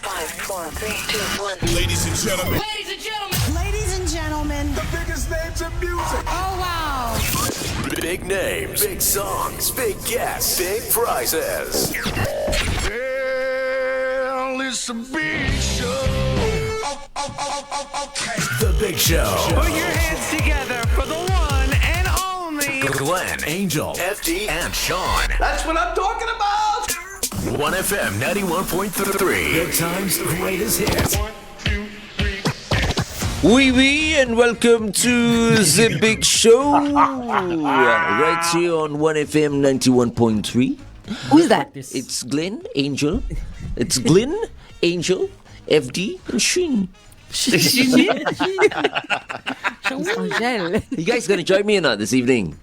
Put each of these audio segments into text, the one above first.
5, 4, 3, 2, 1. Ladies and gentlemen. Ladies and gentlemen. Ladies and gentlemen. The biggest names in music. Oh, wow. Big names, big songs, big guests, big prizes. Well, it's a big show. Okay. The Big Show. Put your hands together for the one and only Glenn, Angel, FD, and Sean. That's what I'm talking about. 1FM 91.3. Good times, greatest hits. 1, 2, 3. Oui, and welcome to the Big Show. Right here on 1FM 91.3. Who's that? It's Glenn, Angel. It's Glenn, Angel, FD, and Sheen. Angel. You guys gonna join me or not this evening?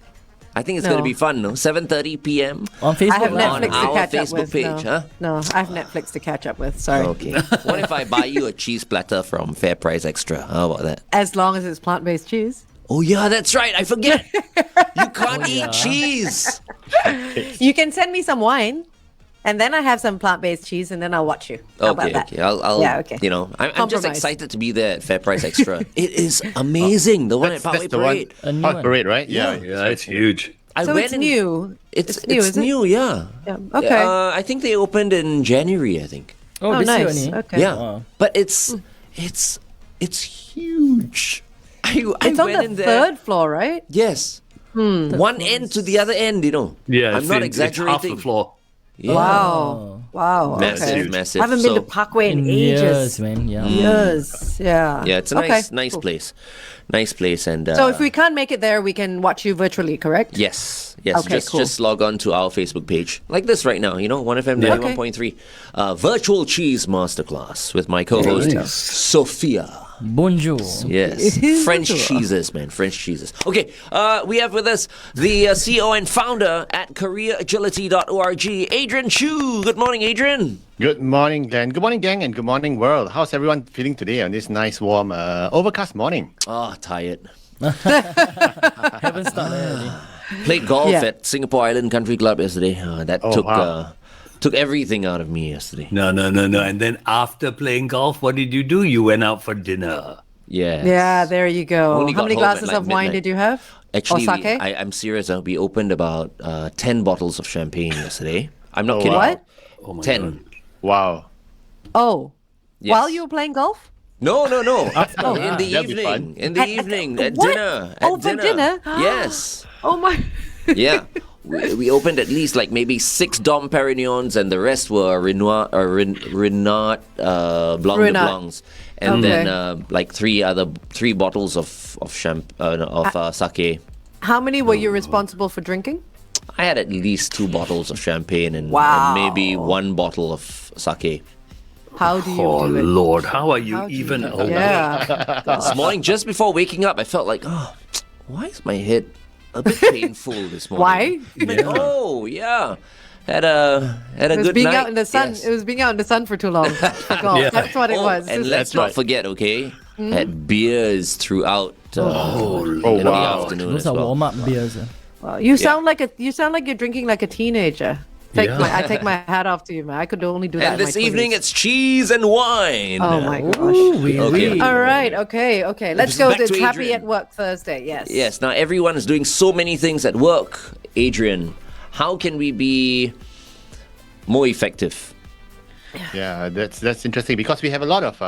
I think it's No. gonna be fun, no? 7:30 p.m. On Facebook I have Live. on Netflix to our catch up Facebook with. page, no. huh? No, I have Netflix to catch up with. Sorry. Okay. What if I buy you a cheese platter from Fair Price Extra? How about that? As long as it's plant-based cheese. Oh yeah, that's right. I forget. You can't eat cheese. You can send me some wine, and then I have some plant-based cheese, and then I'll watch you. How about that? Okay. I'll Yeah, okay. You know, I'm just Compromise. excited to be there at Fair Price Extra. It is amazing. The one at Parkway Parade. A new Park one. Parade, right? Yeah. It's huge. I So went it's in- new. It's new, is it? new, yeah. Yeah. Okay. I think they opened in January. I think. Oh, Oh, this year nice. only. Okay. Yeah, Wow. but it's huge. I It's on went the in there. third floor, right? Yes. One end to the other end. You know. Yeah, I'm not exaggerating. It's half the floor. Yeah. Wow. Wow. Massive, Okay. massive. I haven't been So- to Parkway in Years, ages. man. Yeah. Years. Yeah. Yeah, it's a Okay, nice cool. place. Nice place, and So if we can't make it there, we can watch you virtually, correct? yes, Okay, just cool. just log on to our Facebook page like this right now. You know, 1FM 91.3, virtual cheese masterclass with my co-host Sophia. Bonjour. Yes, French cheeses, man, French cheeses. Okay, we have with us the CEO and founder at careeragility.org, Adrian Chu. Good morning, Adrian. Good morning, Glenn. Good morning, gang, and good morning, world. How's everyone feeling today on this nice, warm, overcast morning? Oh, tired. Haven't started already. Played golf Yeah. at Singapore Island Country Club yesterday. That Oh, took wow. took everything out of me yesterday. No. And then after playing golf, what did you do? You went out for dinner. Yeah. Yeah, there you go. Only How got many home at, glasses like, of wine midnight. did you have? Actually, or sake? I'm serious. We opened about 10 bottles of champagne yesterday. I'm not Oh, kidding. wow. What? Oh my 10. God. Wow. Oh. Yes. While you were playing golf? No. In the That'd be evening. fun. In the evening. At what? dinner. Oh, At for dinner? Yes. Oh my. Yeah. We opened at least like maybe 6 Dom Perignons, and the rest were Renard Blanc de Renard. Blancs, and Okay. then like three bottles of sake. How many were you responsible for drinking? I had at least 2 bottles of champagne and Wow. maybe 1 bottle of sake. How do you Oh do it? Lord, how are you How do you even do it? awake? Yeah. This morning, just before waking up, I felt like, oh, why is my head a bit painful this morning? Why? Like, oh, yeah. Had a It was good being night. out in the sun. Yes. It was being out in the sun for too long. For golf. Yeah. That's what it Oh, was. and It's- let's That's not right. forget, okay? Had beers throughout in the wow. afternoon Those as are well. warm-up beers. Wow, you sound like you're drinking like a teenager. Yeah. I take my hat off to you, man. I could only do that. And in this my evening, 20s. it's cheese and wine. Oh my gosh. Okay. All right. Okay. Let's Just go. back It's to Happy Adrian. at Work Thursday. Yes. Yes, now everyone is doing so many things at work. Adrian, how can we be more effective? Yeah, that's interesting because we have a lot of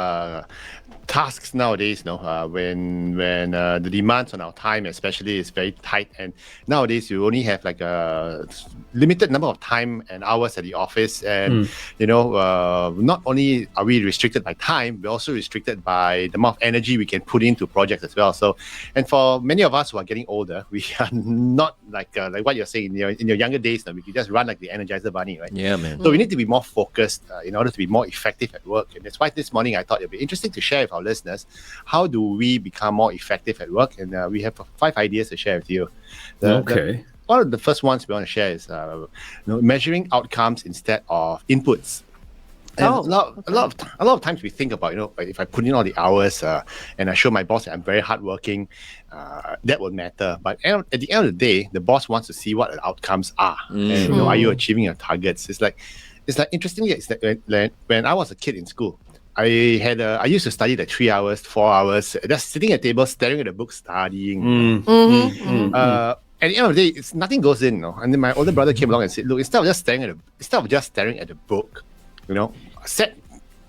tasks nowadays. When the demands on our time, especially, is very tight, and nowadays you only have like a limited number of time and hours at the office, and not only are we restricted by time, we're also restricted by the amount of energy we can put into projects as well. So, and for many of us who are getting older, we are not like what you're saying in your younger days. We could just run like the Energizer Bunny, right? Yeah, man. So we need to be more focused in order to be more effective at work. And that's why this morning I thought it'd be interesting to share with our listeners, how do we become more effective at work? And we have 5 ideas to share with you. One of the first ones we want to share is measuring outcomes instead of inputs. And a lot of times we think about, if I put in all the hours and I show my boss that I'm very hardworking, that will matter. But at the end of the day, the boss wants to see what the outcomes are. And, are you achieving your targets? It's like interestingly, it's like when I was a kid in school, I used to study like 3 hours, 4 hours, just sitting at a table, staring at the book, studying. At the end of the day, nothing goes in, And then my older brother came along and said, "Look, instead of just staring at the book, set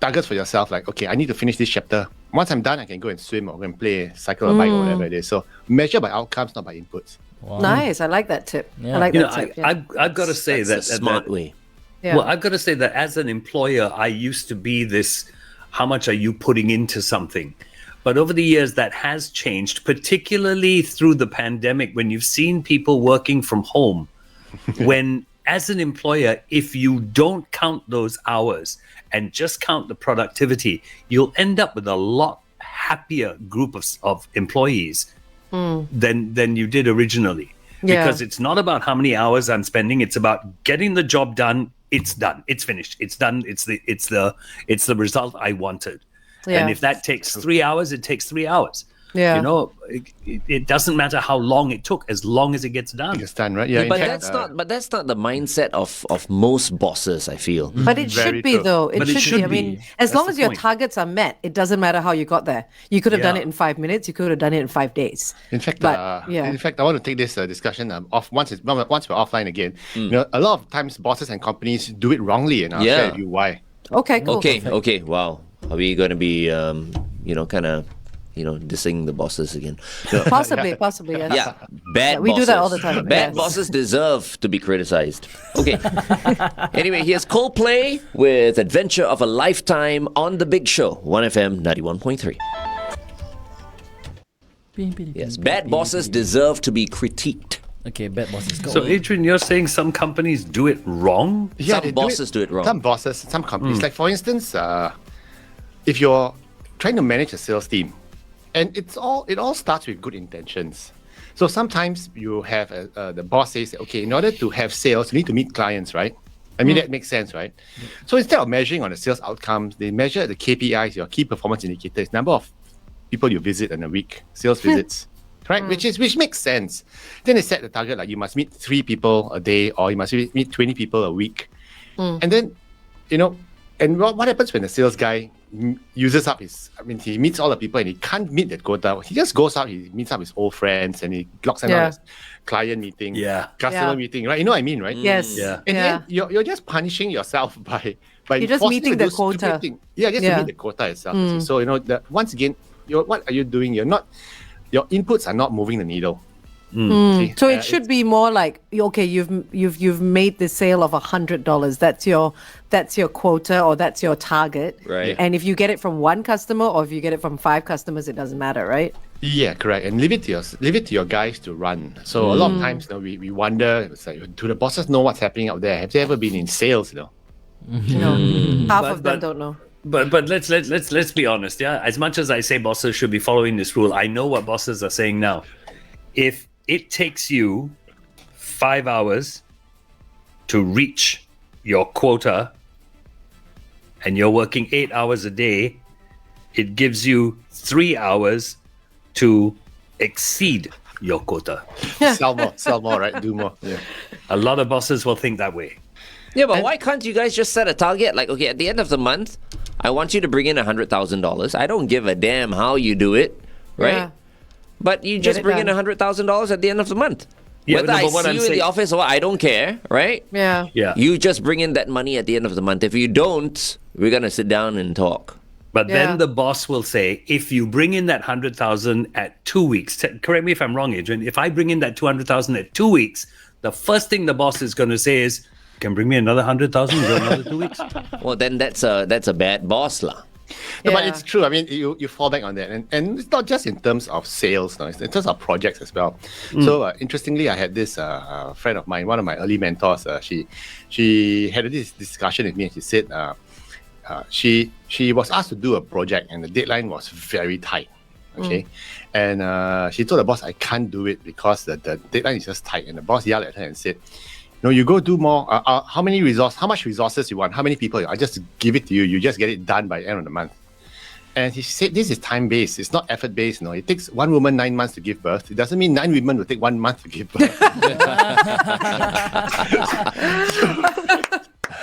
targets for yourself. Like, okay, I need to finish this chapter. Once I'm done, I can go and swim or go and play, cycle or bike or whatever it is. So measure by outcomes, not by inputs." Wow. Nice. I like that tip. Yeah. I like You that know, tip. Yeah. I've got to say That's that a smart way. Yeah. Well, I've got to say that as an employer, I used to be this, how much are you putting into something? But over the years, that has changed, particularly through the pandemic, when you've seen people working from home. When, as an employer, if you don't count those hours and just count the productivity, you'll end up with a lot happier group of employees than you did originally. Yeah. Because it's not about how many hours I'm spending, it's about getting the job done. It's done. It's finished. It's done. It's the result I wanted. Yeah. And if that takes 3 hours, it takes 3 hours. Yeah. You know, it doesn't matter how long it took, as long as it gets done. It's done, right? Yeah, in But fact, that's not the mindset of most bosses, I feel. But it Very should be, true. though. But it should I mean, be. as That's long the as your point. targets are met, it doesn't matter how you got there. You could have done Yeah. it in 5 minutes. You could have done it in 5 days. In fact, But, I want to take this discussion off once we're offline again. A lot of times bosses and companies do it wrongly, and I'll Yeah. share with you why. Okay, cool. Okay. Wow. Are we going to be, dissing the bosses again? Possibly, yes. Yeah, bad we bosses. do that all the time, Bad yes. bosses deserve to be criticized. Okay. Anyway, here's Coldplay with Adventure of a Lifetime on The Big Show, 1FM 91.3. Yes, bad bosses deserve to be critiqued. Okay, bad bosses. Go So, on. Adrian, you're saying some companies do it wrong? Some they bosses do it wrong. Some bosses, some companies. Like for instance, if you're trying to manage a sales team, and it all starts with good intentions. So sometimes you have the boss says, okay, in order to have sales, you need to meet clients, right? I mean, that makes sense, right? So instead of measuring on the sales outcomes, they measure the KPIs, your key performance indicators, number of people you visit in a week, sales visits, right? Which makes sense. Then they set the target like you must meet 3 people a day or you must meet 20 people a week. And then, and what happens when the sales guy uses up he meets all the people and he can't meet that quota. He just goes out, he meets up his old friends and he locks in on his client meeting, customer Yeah. meeting, right? You know what I mean, right? Yes. Yeah. And Yeah. then you're just punishing yourself by You're just forcing meeting you to the do quota. stupid thing. Yeah, just Yeah. to meet the quota itself. you see. So once again, what are you doing? Your inputs are not moving the needle. See? So it should be more like, okay, you've made the sale of $100. That's your quota or that's your target. Right. And if you get it from one customer or if you get it from 5 customers, it doesn't matter, right? Yeah, correct. And leave it to your guys to run. So a lot of times, we wonder, it's like, do the bosses know what's happening out there? Have they ever been in sales? No. Mm. Half But- of them but- don't know. But let's be honest, yeah. As much as I say bosses should be following this rule, I know what bosses are saying now. If it takes you 5 hours to reach your quota and you're working 8 hours a day, it gives you 3 hours to exceed your quota. Sell more, right? Do more. Yeah. A lot of bosses will think that way. Yeah, but why can't you guys just set a target? Like, okay, at the end of the month, I want you to bring in $100,000. I don't give a damn how you do it, right? Yeah. But you just it bring in done. $100,000 at the end of the month. Yeah, Whether no, I but what see I'm you in saying- the office or what, I don't care, right? Yeah. Yeah. You just bring in that money at the end of the month. If you don't, we're gonna sit down and talk. But Yeah. then the boss will say, if you bring in that 100,000 at 2 weeks, correct me if I'm wrong, Adrian, if I bring in that 200,000 at 2 weeks, the first thing the boss is going to say is, you can bring me another 100,000 in another 2 weeks. Well, then that's a bad boss, lah. No, but Yeah. it's true. I mean, you fall back on that, and it's not just in terms of sales, no, it's in terms of projects as well. So interestingly, I had this friend of mine, one of my early mentors. She had this discussion with me, and she said she was asked to do a project, and the deadline was very tight. Okay, and she told the boss, "I can't do it because the deadline is just tight." And the boss yelled at her and said, "No, you go do more. How much resources you want? How many people? I just give it to you. You just get it done by the end of the month." And he said, "This is time-based. It's not effort-based. No, it takes one woman 9 months to give birth. It doesn't mean 9 women will take 1 month to give birth."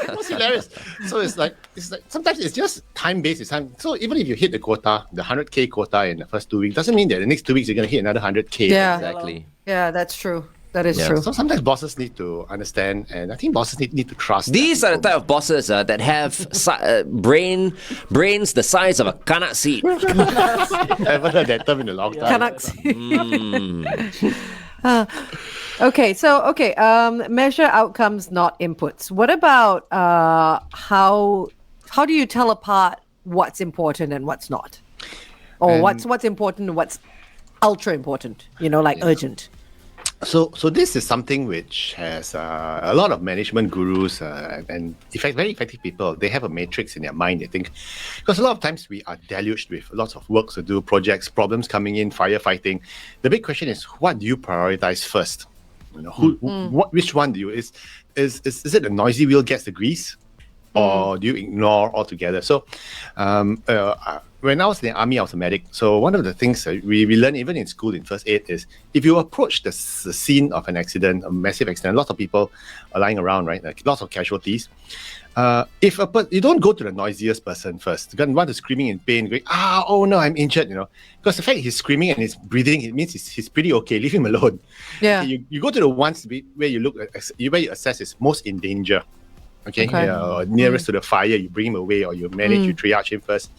It was hilarious. So it's like sometimes it's just time based. So even if you hit the quota, the 100K quota in the first 2 weeks, doesn't mean that the next 2 weeks you're gonna hit another 100K. Yeah. Exactly. Yeah, that's true. That is true. So sometimes bosses need to understand, and I think bosses need to trust. These are the type of bosses that have brains the size of a kanak seed. I haven't heard that term in a long time. Canucks. Okay. Measure outcomes, not inputs. What about how do you tell apart what's important and what's not, or what's important and what's ultra important? Like urgent. So this is something which has a lot of management gurus and very effective people. They have a matrix in their mind, I think, because a lot of times we are deluged with lots of work to do, projects, problems coming in, firefighting. The big question is, what do you prioritize first? Which one do you is it the noisy wheel gets the grease, or do you ignore altogether? So, when I was in the army, I was a medic. So one of the things that we learn even in school in first aid is if you approach the scene of an accident, a massive accident, lots of people are lying around, right? Like lots of casualties. If you don't go to the noisiest person first, the one who's screaming in pain, going, oh no, I'm injured, because the fact he's screaming and he's breathing, it means he's pretty okay. Leave him alone. Yeah. You go to the ones where you look, where you assess is most in danger. Okay. Nearest to the fire, you bring him away, or you manage, you triage him first.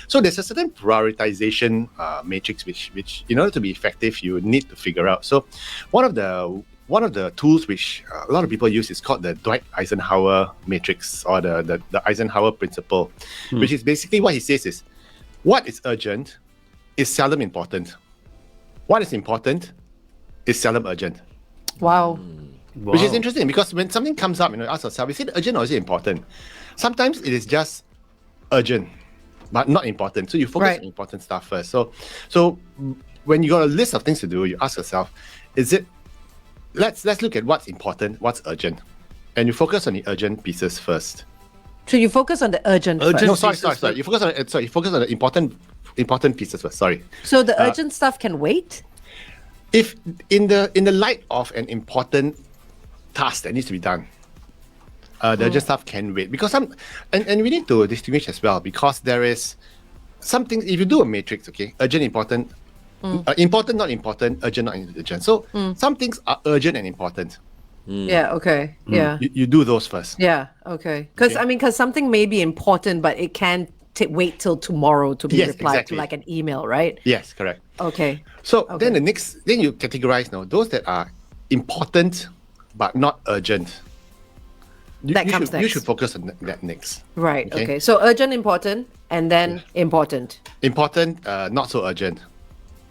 So there's a certain prioritization matrix which in order to be effective, you need to figure out. So one of the tools which a lot of people use is called the Dwight Eisenhower matrix, or the Eisenhower principle, which is basically what he says is, what is urgent is seldom important. What is important is seldom urgent. Wow. Which is interesting, because when something comes up, ask yourself, is it urgent or is it important? Sometimes it is just urgent, but not important. So you focus on important stuff first. So when you got a list of things to do, you ask yourself, let's look at what's important, what's urgent, and you focus on the urgent pieces first. So you focus on the urgent first. No, sorry. You focus on the important pieces first. Sorry. So the urgent stuff can wait? If in the light of an important task that needs to be done, the urgent stuff can wait, because and we need to distinguish as well, because there is something. If you do a matrix, okay, urgent, important, important, not important, urgent, not urgent. So some things are urgent and important. Yeah. Okay. Yeah. You do those first. Yeah. Okay. Because something may be important, but it can wait till tomorrow to be replied to, like an email, right? Yes, correct. Okay. So then then you categorize now those that are important but not urgent. You should focus on that next. Right. Okay. So urgent, important, and then important. Important, not so urgent.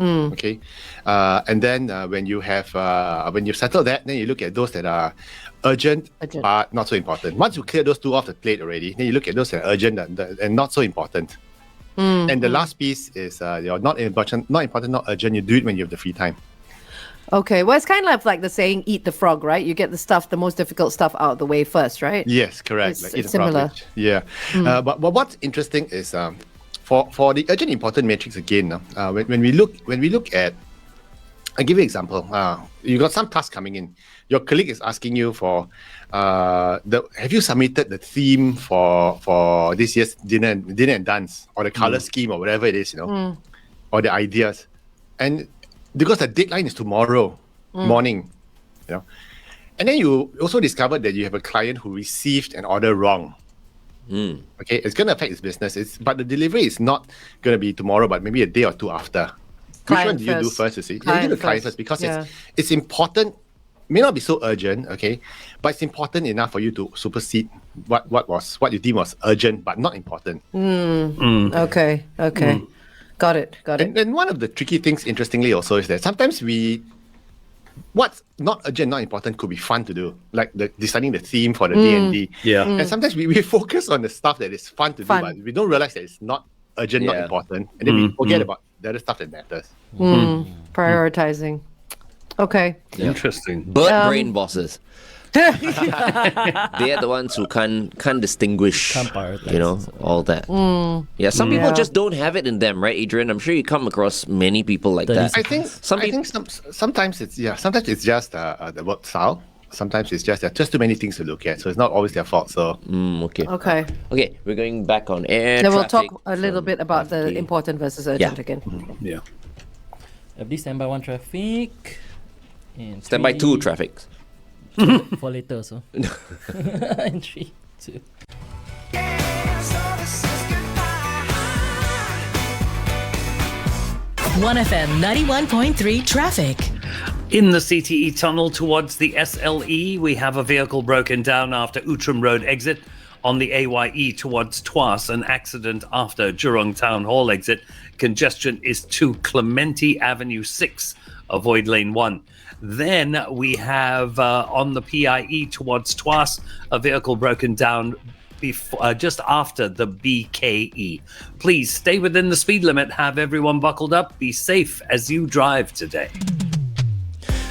Okay. And then when you settle that, then you look at those that are urgent. But not so important. Once you clear those two off the plate already, then you look at those that are urgent and not so important. And the last piece is you're not important, not urgent. You do it when you have the free time. Okay, well, it's kind of like the saying, eat the frog, right? You get the most difficult stuff out of the way first, right? Yes, correct. It's similar. Yeah. But what's interesting is for the urgent important matrix again, when we look at, I'll give you an example. You got some task coming in. Your colleague is asking you for have you submitted the theme for this year's dinner and dance, or the color scheme, or whatever it is, or the ideas, and because the deadline is tomorrow morning, and then you also discovered that you have a client who received an order wrong. Okay, it's going to affect his business. But the delivery is not going to be tomorrow, but maybe a day or two after. Which one do you do first? You see, you do the client first, because it's important. May not be so urgent, okay, but it's important enough for you to supersede what you deem was urgent but not important. Okay. Got it. And one of the tricky things, interestingly, also is that sometimes what's not urgent, not important, could be fun to do, like deciding the theme for the D&D. Yeah. And sometimes we focus on the stuff that is fun to do, but we don't realize that it's not urgent, not important, and then we forget about the other stuff that matters. Prioritizing. Okay. Interesting. Bird brain bosses. They are the ones who can't distinguish, all that. Some people just don't have it in them, right, Adrian? I'm sure you come across many people like that. I think sometimes it's just the work style. Sometimes it's just there are just too many things to look at, so it's not always their fault. So Okay. Okay. Okay, we're going back on air. Then we'll traffic talk a little from bit about the traffic. important versus urgent Yeah. again. Yeah. FD standby 1 traffic. And Standby 2 three- traffics. For later, so. And 3, 2. OneFM 91.3 traffic. In the CTE tunnel towards the SLE, we have a vehicle broken down after Outram Road exit. On the AYE towards Tuas, an accident after Jurong Town Hall exit. Congestion is to Clementi Avenue 6. Avoid lane 1. Then we have on the PIE towards Tuas, a vehicle broken down just after the BKE. Please stay within the speed limit. Have everyone buckled up. Be safe as you drive today.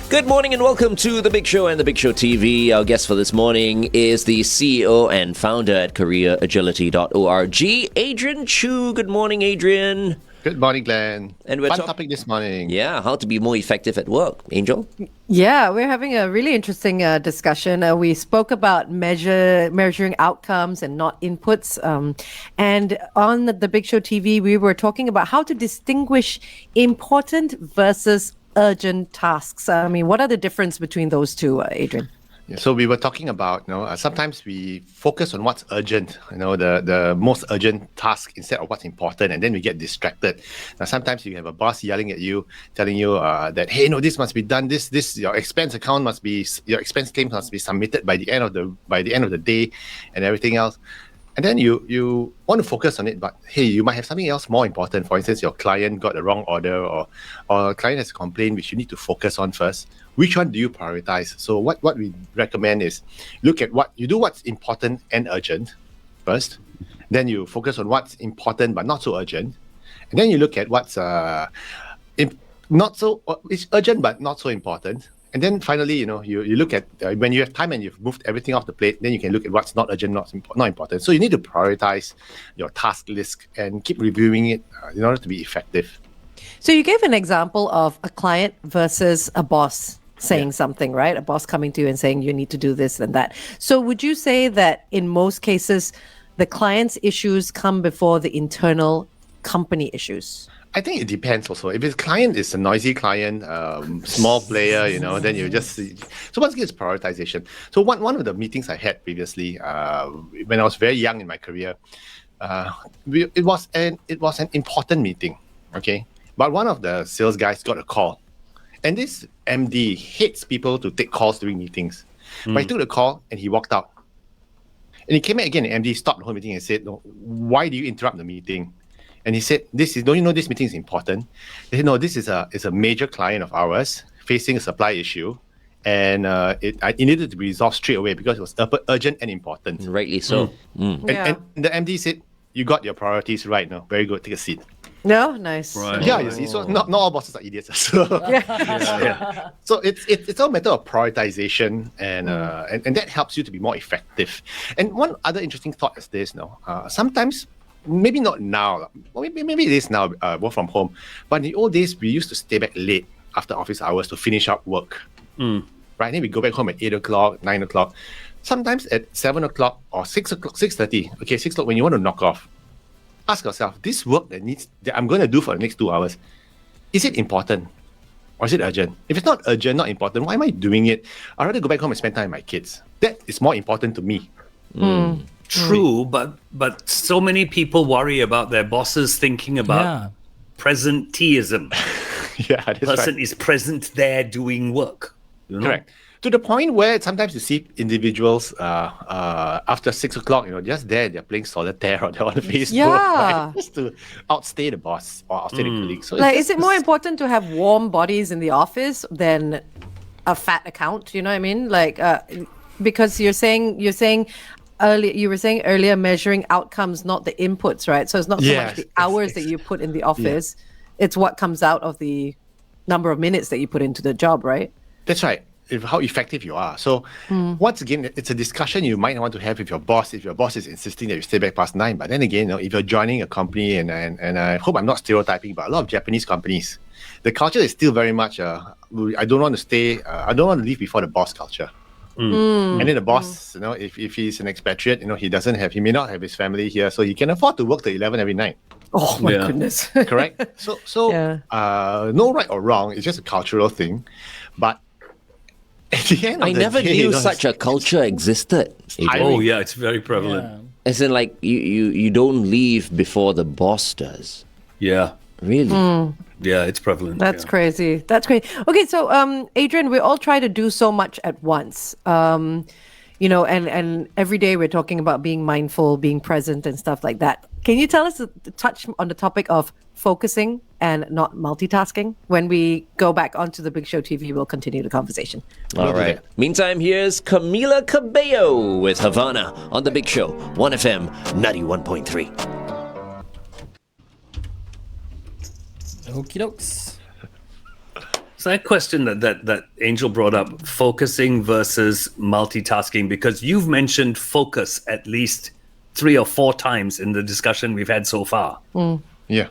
Good morning and welcome to The Big Show and The Big Show TV. Our guest for this morning is the CEO and founder at careeragility.org, Adrian Chu. Good morning, Adrian. good morning, Glenn. And we're Fun talk- topic this morning. Yeah, how to be more effective at work. Angel? Yeah, we're having a really interesting discussion. We spoke about measuring outcomes and not inputs. And on the Big Show TV, we were talking about how to distinguish important versus urgent tasks. I mean, what are the difference between those two, Adrian? Yeah, so we were talking about, sometimes we focus on what's urgent, the most urgent task instead of what's important, and then we get distracted. Now, sometimes you have a boss yelling at you, telling you that, hey, no, this must be done. This your expense claim must be submitted by the end of the day, and everything else. And then you want to focus on it, but hey, you might have something else more important. For instance, your client got the wrong order, or a client has a complaint which you need to focus on first. Which one do you prioritize? So what we recommend is look at what's important and urgent first. Then you focus on what's important but not so urgent. And then you look at what's it's urgent but not so important. And then finally, you look at when you have time and you've moved everything off the plate, then you can look at what's not urgent, not important. So you need to prioritize your task list and keep reviewing it in order to be effective. So you gave an example of a client versus a boss saying something, right? A boss coming to you and saying you need to do this and that. So would you say that in most cases, the client's issues come before the internal company issues? I think it depends also. If his client is a noisy client, small player, then you just see. So once again, it's prioritization. So one of the meetings I had previously, when I was very young in my career, it was an important meeting, okay? But one of the sales guys got a call. And this MD hates people to take calls during meetings. But he took the call and he walked out. And he came back again, and MD stopped the whole meeting and said, "No, why do you interrupt the meeting?" And he said, don't you know this meeting is important? He said, no, this is a major client of ours facing a supply issue. And it needed to be resolved straight away because it was urgent and important. Rightly so. And the MD said, you got your priorities right now. Very good. Take a seat. No, nice. Right. Yeah, you see. So not all bosses are idiots. So, so it's all a matter of prioritization, and that helps you to be more effective. And one other interesting thought is this, sometimes, maybe not now, maybe it is now, work from home, but in the old days, we used to stay back late after office hours to finish up work. Right? Then we go back home at 8 o'clock, 9 o'clock, sometimes at 7 o'clock or 6 o'clock, 6:30. Okay, 6 o'clock when you want to knock off. Ask yourself, this work that I'm going to do for the next 2 hours, is it important or is it urgent? If it's not urgent, not important, why am I doing it? I'd rather go back home and spend time with my kids. That is more important to me. True, but so many people worry about their bosses thinking about presenteeism. Yeah, that's Person right. is present there doing work. Correct. To the point where sometimes you see individuals after 6 o'clock, just there, they're playing solitaire or they're on Facebook, right? Just to outstay the boss or outstay the colleagues. So Like, is it more important to have warm bodies in the office than a fat account? You know what I mean? Like, because you were saying earlier measuring outcomes, not the inputs, right? So it's not so much the hours that you put in the office; it's what comes out of the number of minutes that you put into the job, right? That's right. How effective you are. So once again, it's a discussion you might want to have with your boss if your boss is insisting that you stay back past 9. But then again, if you're joining a company, and I hope I'm not stereotyping, but a lot of Japanese companies, the culture is still very much I don't want to leave before the boss culture. And then the boss, if he's an expatriate, he may not have his family here, so he can afford to work till 11 every night. Oh my goodness. Correct? So no right or wrong, it's just a cultural thing. But at the end of I the never day, knew such a culture existed. Oh yeah, it's very prevalent. As in, like, you don't leave before the boss does. Yeah. Really? Yeah, it's prevalent. That's crazy. That's crazy. Okay, so Adrian, we all try to do so much at once. And every day we're talking about being mindful, being present, and stuff like that. Can you tell us, touch on the topic of focusing and not multitasking? When we go back onto the Big Show TV, we'll continue the conversation. All right. Meantime, here's Camila Cabello with Havana on the Big Show, 1FM 91.3. Okie dokes. So that question that Angel brought up, focusing versus multitasking, because you've mentioned focus at least 3 or 4 times in the discussion we've had so far. Yeah.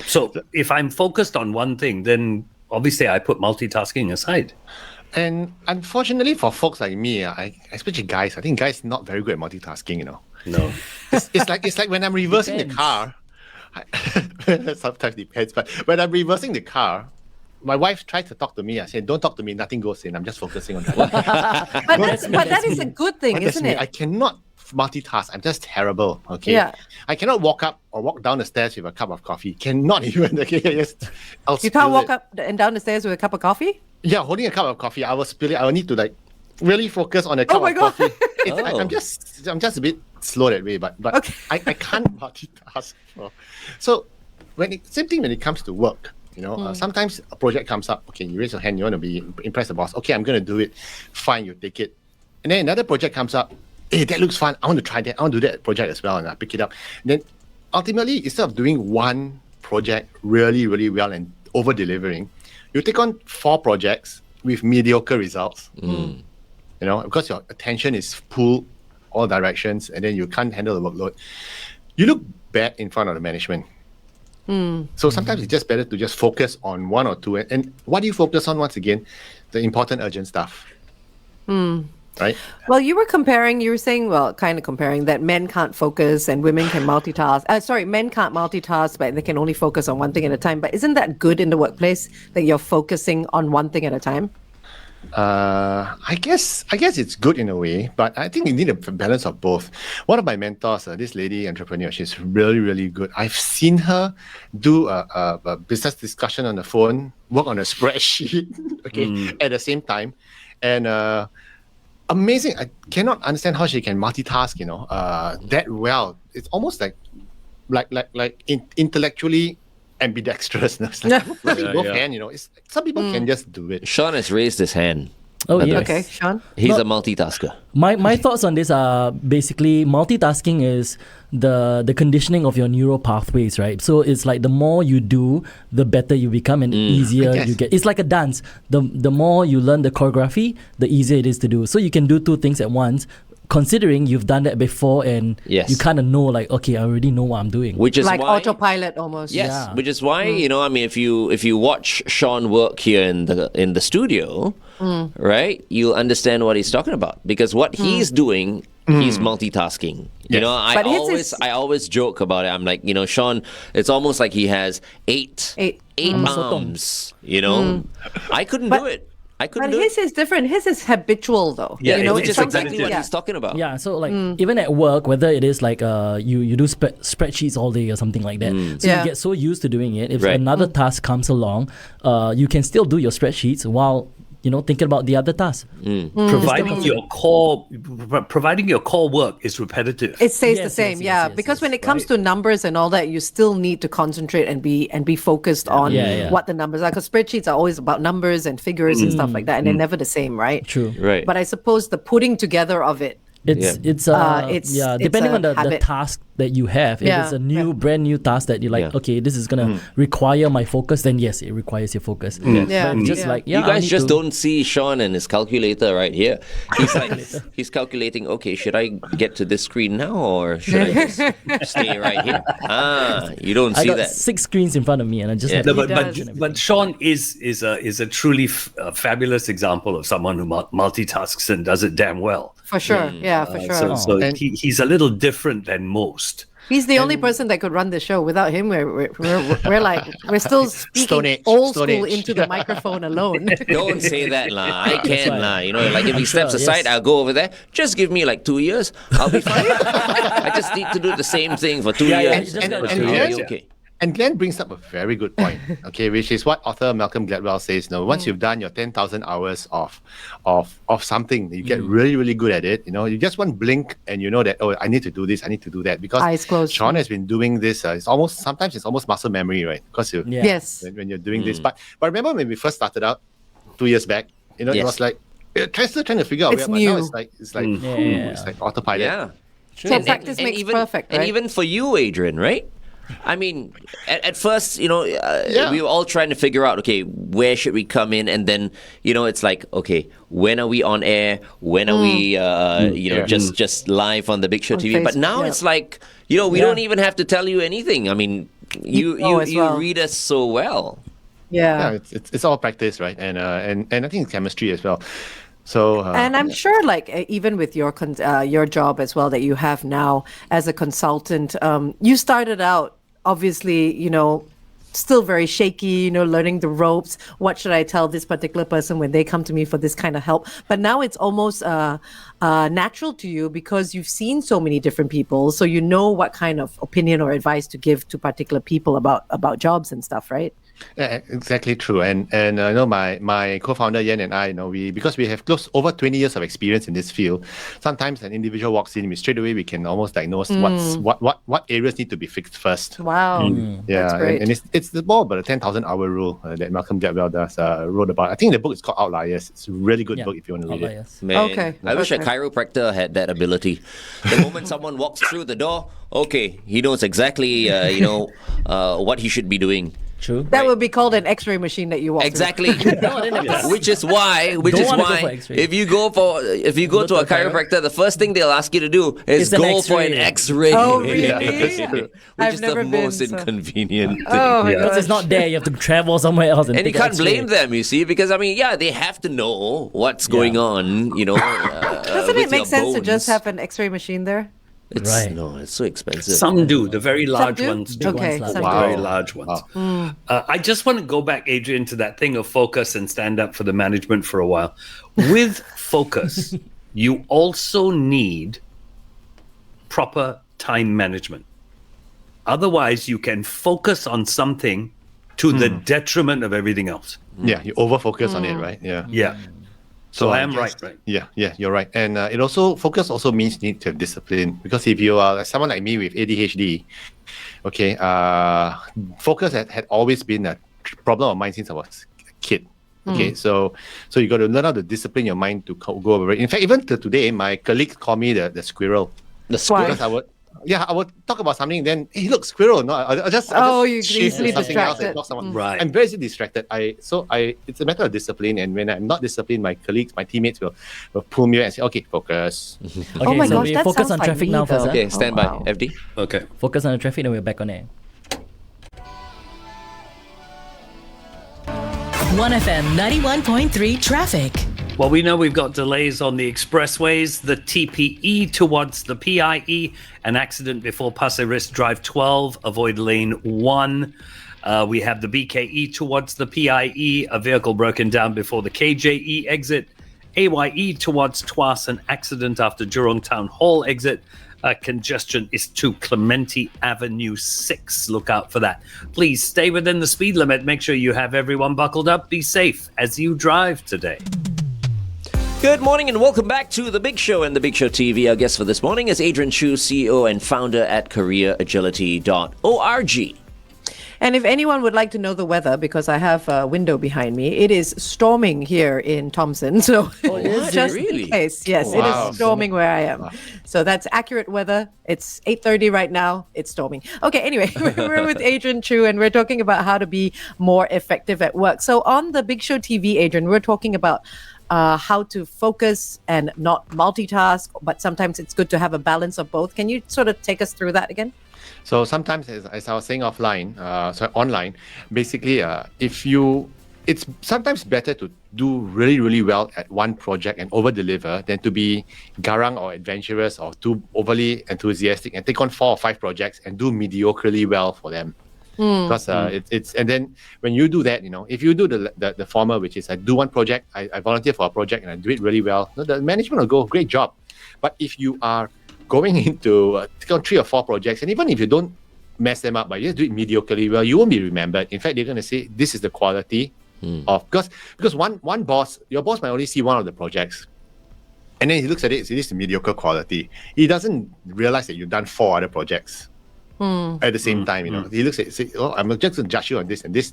So if I'm focused on one thing, then obviously I put multitasking aside. And unfortunately for folks like me, especially guys, I think guys not very good at multitasking, No. It's like when I'm reversing the car, sometimes depends, but when I'm reversing the car, my wife tries to talk to me. I say, don't talk to me, nothing goes in. I'm just focusing on driving. But that is a good thing, isn't it? I cannot multitask. I'm just terrible. Okay. Yeah. I cannot walk up or walk down the stairs with a cup of coffee. Cannot even. Okay. You can't walk up and down the stairs with a cup of coffee? Yeah, holding a cup of coffee, I will spill it. I will need to really focus on a cup of coffee. I'm just a bit slow that way, but okay. I can't multitask. So same thing when it comes to work. Sometimes a project comes up. Okay, you raise your hand. You want to impress the boss. Okay, I'm going to do it. Fine, you take it. And then another project comes up. Hey, that looks fun. I want to try that. I want to do that project as well, and I pick it up. And then ultimately, instead of doing one project really, really well and over delivering, you take on 4 projects with mediocre results. Because your attention is pulled all directions, and then you can't handle the workload. You look bad in front of the management. So sometimes it's just better to just focus on 1 or 2. And what do you focus on? Once again, the important, urgent stuff. Right? Well, you were saying, kind of comparing that men can't focus and women can multitask. Men can't multitask, but they can only focus on one thing at a time. But isn't that good in the workplace that you're focusing on one thing at a time? I guess it's good in a way, but I think you need a balance of both. One of my mentors, this lady entrepreneur, she's really, really good. I've seen her do a business discussion on the phone, work on a spreadsheet, at the same time, and amazing. I cannot understand how she can multitask, that well. It's almost like intellectually ambidextrous. Both hands, some people can just do it. Sean has raised his hand. Oh, yes. Okay, Sean. He's a multitasker. My thoughts on this are basically multitasking is the conditioning of your neural pathways, right? So it's like the more you do, the better you become and easier you get. It's like a dance. The more you learn the choreography, the easier it is to do. So you can do 2 things at once, considering you've done that before and you kind of know, okay, I already know what I'm doing. Which is like why, autopilot almost. Yes, which is why, if you watch Sean work here in the studio, right, you'll understand what he's talking about, because what he's doing, he's multitasking. Yes. I always joke about it. I'm like, Sean, it's almost like he has eight arms. I couldn't do it. But his is different. His is habitual, though. Yeah, it's just exactly what he's talking about. Yeah, so even at work, whether it is like you do spreadsheets all day or something like that, so you get so used to doing it. If another task comes along, you can still do your spreadsheets while thinking about the other task. Providing your core work is repetitive. It stays the same, because when it comes to numbers and all that, you still need to concentrate and be focused on what the numbers are. Because spreadsheets are always about numbers and figures and stuff like that, and they're never the same, right? True. Right. But I suppose the putting together of it It's it's depending a on the habit. task that you have. If Yeah, it's a brand new task that you're like, okay, this is gonna require my focus, then yes, it requires your focus. Yeah, But if just yeah. like You I guys need just to- don't see Sean and his calculator right here. He's like, he's calculating, okay, should I get to this screen now or should I just stay right here? You don't I see got that. 6 screens in front of me, and I just have No, to but Sean is a truly fabulous example of someone who multitasks and does it damn well. For sure. Yeah, for sure. So he's a little different than most. He's the only person that could run the show. Without him, we're like we're still speaking Stone Age, old Stone school Age. into the microphone alone. Don't say that, lah. I can't, right. lah. You know, like if he steps sure, aside, yes. I'll go over there. Just give me like 2 years. I'll be fine. I just need to do the same thing for 2 years. just gotta I'll do be it. okay. And Glenn brings up a very good point, okay, which is what author Malcolm Gladwell says. No, once you've done your 10,000 hours of something, you get really, really good at it. You know, you just one blink and you know that, oh, I need to do this, I need to do that. Because Eyes closed. Sean has been doing this. Sometimes it's almost muscle memory, right? Because you, Yeah. Yes. when you're doing this. But remember when we first started out 2 years back, you know, Yes. it was like still trying to figure out It's where, but now new. it's like Yeah. it's like autopilot. Yeah. So practice makes even, perfect, And right? even for you, Adrian, right? I mean, at first, you know, we were all trying to figure out, okay, where should we come in? And then, you know, it's like, okay, when are we on air? When are we, just live on the Big Show On TV? But Facebook, now yeah. it's like, you know, we don't even have to tell you anything. I mean, you know as well. read us so well. Yeah, it's all practice, right? And I think it's chemistry as well. So And I'm sure, like even with your job as well that you have now as a consultant, you started out obviously, you know, still very shaky, you know, learning the ropes. What should I tell this particular person when they come to me for this kind of help? But now it's almost natural to you because you've seen so many different people, so you know what kind of opinion or advice to give to particular people about jobs and stuff, right? yeah, exactly true. And I know my co-founder Yen and I, you know, because we have over 20 years of experience in this field. Sometimes an individual walks in, straight away we can almost diagnose what areas need to be fixed first. Wow. Yeah, That's great. and it's more about the 10,000 hour rule that Malcolm Gladwell wrote about. I think the book is called Outliers. It's a really good book if you want to read it. Outliers. Man, Okay, I wish a okay. chiropractor had that ability. The moment someone walks through the door, okay, he knows exactly, what he should be doing. True. That would be called an X-ray machine that you walk through. Exactly. Which is why Don't wanna go for X-ray. if you go to a chiropractor, the first thing they'll ask you to do is It's an go for an X-ray. X-ray. Oh, really? Which I've is never the been, most so- inconvenient thing. Oh my Because gosh. it's not there, you have to travel somewhere else and And you take an can't blame X-ray. them, you see, because I mean, yeah, they have to know what's going on, you know. Doesn't with it make your sense to just bones. have an X-ray machine there? It's, Right. No, it's so expensive. Some do, the very large do? ones do. Okay, ones, some like- do. Very large ones. I just want to go back, Adrian, to that thing of focus and stand up for the management for a while. With focus, you also need proper time management. Otherwise, you can focus on something to the detriment of everything else. Yeah, you over-focus on it, right? Yeah. Yeah. So I am guess- right. Yeah, you're right. And focus also means you need to have discipline, because if you are someone like me with ADHD, okay, focus had always been a problem of mine since I was a kid. Okay, so you got to learn how to discipline your mind to go over it. In fact, even to today, my colleagues call me the squirrel. The squirrel. Because I would talk about something, then hey, look, squirrel. No, I'll just you shift easily to something else and distracted. talk someone. Right. I'm very easily distracted. It's a matter of discipline, and when I'm not disciplined, my colleagues, my teammates will pull me and say, "Okay, focus." Okay, Oh my so gosh, we that focus sounds on like traffic me, now first. though. Okay, stand by, wow. FD. Okay. Focus on the traffic, then we're back on air. 1FM 91.3 traffic. Well, we know we've got delays on the expressways, the TPE towards the PIE, an accident before Pasir Ris Drive 12, avoid lane 1. We have the BKE towards the PIE, a vehicle broken down before the KJE exit. AYE towards Tuas, an accident after Jurong Town Hall exit. Congestion is to Clementi Avenue 6. Look out for that. Please stay within the speed limit. Make sure you have everyone buckled up. Be safe as you drive today. Good morning and welcome back to The Big Show and The Big Show TV. Our guest for this morning is Adrian Chu, CEO and founder at careeragility.org. And if anyone would like to know the weather, because I have a window behind me, it is storming here in Thompson. So is just it really? in case, yes, it is storming where I am. So that's accurate weather. It's 8:30 right now. It's storming. Okay, anyway, we're with Adrian Chu, and we're talking about how to be more effective at work. So on the Big Show TV, Adrian, we're talking about how to focus and not multitask, but sometimes it's good to have a balance of both. Can you sort of take us through that again? So sometimes, as I was saying online, basically, it's sometimes better to do really, really well at one project and over-deliver than to be garang or adventurous or too overly enthusiastic and take on 4 or 5 projects and do mediocrely well for them. Because it's and then when you do that, if you do the former, which is I do one project, I volunteer for a project and I do it really well, the management will go, great job. But if you are going into take on 3 or 4 projects, and even if you don't mess them up, but you just do it mediocrely well, you won't be remembered. In fact, they're going to say this is the quality of because one boss, your boss might only see one of the projects, and then he looks at it, this is mediocre quality. He doesn't realize that you've done 4 other projects. At the same time, he looks at it, say, "Oh, I'm just going to judge you on this and this,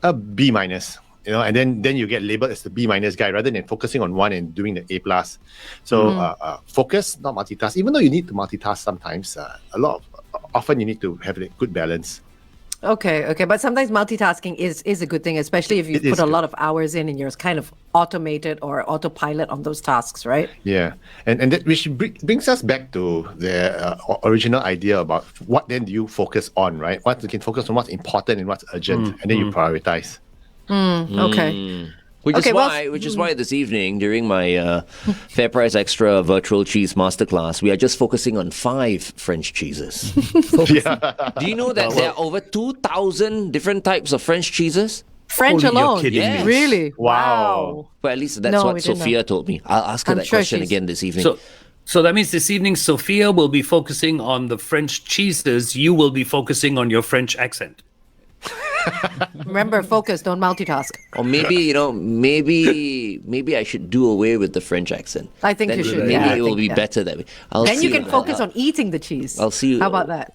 a B minus." And then you get labeled as the B minus guy rather than focusing on one and doing the A plus. So focus, not multitask. Even though you need to multitask sometimes, often you need to have a good balance. Okay. But sometimes multitasking is a good thing, especially if you put a lot of hours in and you're kind of automated or autopilot on those tasks, right? Yeah. And that which brings us back to the original idea about what then do you focus on, right? What you can focus on, what's important and what's urgent, and then you prioritize. Okay. Which Okay, is why this evening during my Fair Price Extra virtual cheese masterclass, we are just focusing on 5 French cheeses. Do you know that there are over 2,000 different types of French cheeses? French You're alone? kidding me. Really? Wow. Well, at least that's No, what we didn't Sophia told me. I'll ask her I'm that sure question she's- again this evening. So that means this evening, Sophia will be focusing on the French cheeses. You will be focusing on your French accent. Remember, focus, don't multitask. Or maybe, maybe I should do away with the French accent. I think Then you should. Maybe Yeah, I it will think, be yeah. better that way. Then you can focus on eating the cheese. I'll see you. How about that?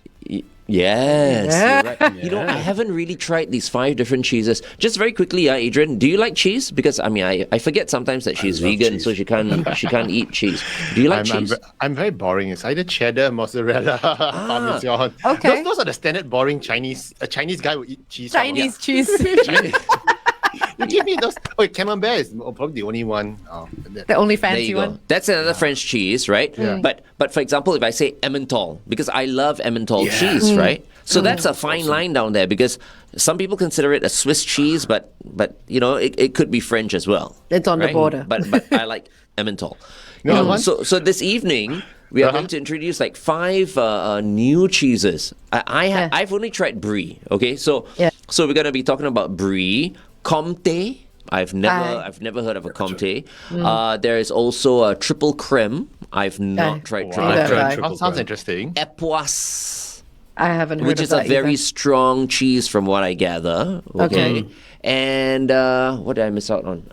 Yes. Yeah. You're right. I haven't really tried these 5 different cheeses. Just very quickly, Adrian, do you like cheese? Because I forget sometimes that she's vegan, cheese. so she can't eat cheese. Do you like cheese? I'm very boring. It's either cheddar, mozzarella, parmesan. Okay. Those are the standard boring Chinese. A Chinese guy would eat cheese. Chinese cheese. You give me those. Oh, camembert is probably the only one. The only There fancy you go. one. That's another French cheese, right? Yeah. But for example, if I say Emmental, because I love Emmental cheese, right? So that's a fine line down there because some people consider it a Swiss cheese, but it could be French as well. It's on the right? border. But I like Emmental. No, So this evening we are going to introduce like 5 new cheeses. I've only tried Brie. Okay, so we're going to be talking about Brie, Comté. I've never heard of a Comté. There is also a triple creme. I've not tried triple Neither creme. have I. Sounds creme. interesting. Epoisse, I haven't heard which of is a that very either. strong cheese from what I gather. Okay. And what did I miss out on?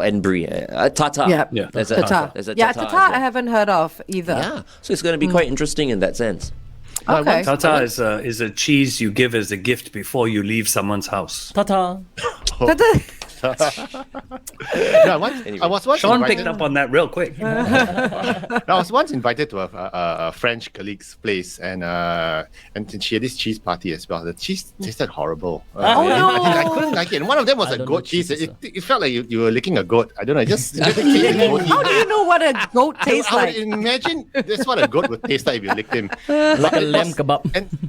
And Brie. Tartar. Yeah. There's a Tartar. There's a Yeah, tartar. tartar as I well. haven't heard of either. Yeah. So it's going to be quite interesting in that sense. Okay. Tartar is a cheese you give as a gift before you leave someone's house. Ta-ta. I was once Sean invited, picked up on that real quick. I was once invited to a French colleague's place, and she had this cheese party as well. The cheese tasted horrible. I couldn't like it. And one of them was a don't goat know cheese. cheese It felt like you were licking a goat. I don't know. It just How do you know what a goat tastes I would like? imagine that's what a goat would taste like if you licked him. Like a lamb kebab.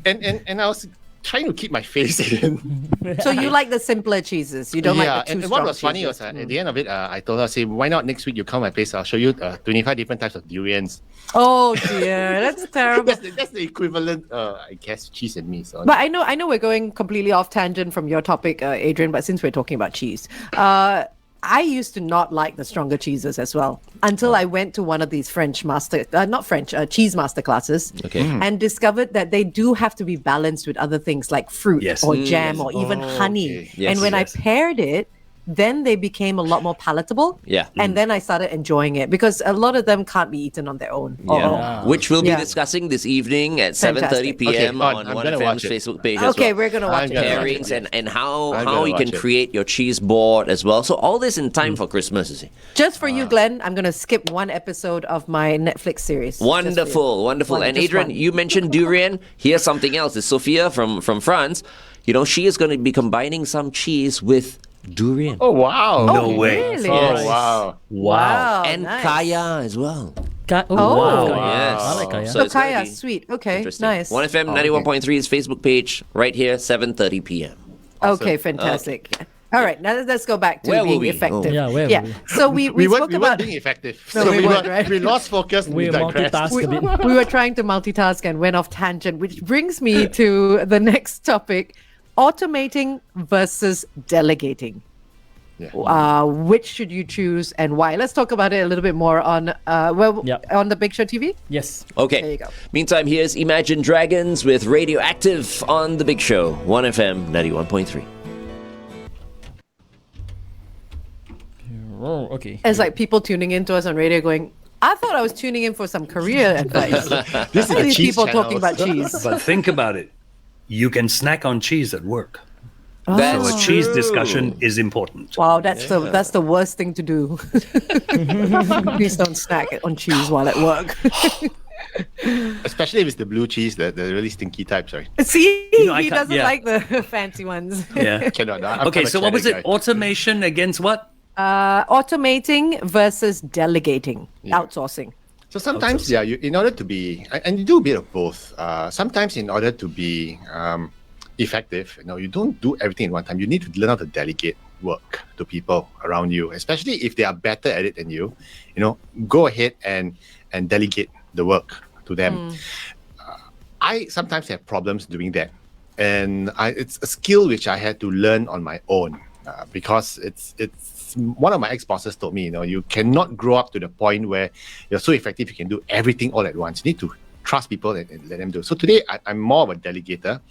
And I was trying to keep my face in. So you like the simpler cheeses. You don't like the too and strong what was funny cheeses. was at the end of it, I told her, say, why not next week you come to my place? I'll show you 25 different types of durians. Oh dear, that's terrible. That's the equivalent, I guess, cheese and me. So But I know we're going completely off tangent from your topic, Adrian, but since we're talking about cheese, I used to not like the stronger cheeses as well until I went to one of these cheese master classes and discovered that they do have to be balanced with other things like fruit Yes. or jam or even honey. okay. Yes, and when yes. I paired it, then they became a lot more palatable. Yeah. And then I started enjoying it because a lot of them can't be eaten on their own. Yeah. Which we'll be Yeah. discussing this evening at Fantastic. 7:30 p.m. Okay, on I'm gonna OneFM's watch it. Facebook page as Okay, well. we're gonna watch it. Pairings and how gonna you can watch it. create your cheese board as well. So all this in time for Christmas, you see. Just for you, Glenn, I'm gonna skip one episode of my Netflix series. Just for you. Wonderful. One, And just Adrian, one. you mentioned durian. Here's something else. It's Sophia from France. You know, she is going to be combining some cheese with durian. Oh wow! No way. Really? Oh wow! Wow. and nice. kaya as well. Oh, wow. kaya. Yes. I like kaya. So So it's gonna Kaya, be sweet. Okay, Interesting. nice. 1FM 91.3 is Facebook page right here, 7:30 p.m. Okay, fantastic. All right, now let's go back to Where were being we? effective. Oh. Yeah, where were we? So we We spoke weren't about being effective. No, so we weren't, right? we lost focus. And We digressed. multitasked a bit. we were trying to multitask and went off tangent, which brings me to the next topic: automating versus delegating. Yeah. Which should you choose and why? Let's talk about it a little bit more on Yeah. on the Big Show TV. Yes. Okay. There you go. Meantime, here's Imagine Dragons with Radioactive on The Big Show, 1FM 91.3. Oh, okay. It's like people tuning into us on radio going, I thought I was tuning in for some career advice. This is Why are the these cheese people talking channels. about cheese? But think about it. You can snack on cheese at work. That's So a cheese true. discussion is important. Wow, that's the worst thing to do. Please don't snack on cheese while at work. Especially if it's the blue cheese, the really stinky type. Sorry, See, You know, I he can't- doesn't yeah. like the fancy ones. Yeah. cannot. I'm Okay, kind of so what was cheddar it? guy. Automation against what? Automating versus delegating, outsourcing. So sometimes, yeah, you in order to be, and you do a bit of both. Sometimes, in order to be effective, you don't do everything at one time. You need to learn how to delegate work to people around you, especially if they are better at it than you. Go ahead and delegate the work to them. I sometimes have problems doing that, and it's a skill which I had to learn on my own because it's one of my ex-bosses told me, you cannot grow up to the point where you're so effective you can do everything all at once. You need to trust people and let them do. So today I'm more of a delegator.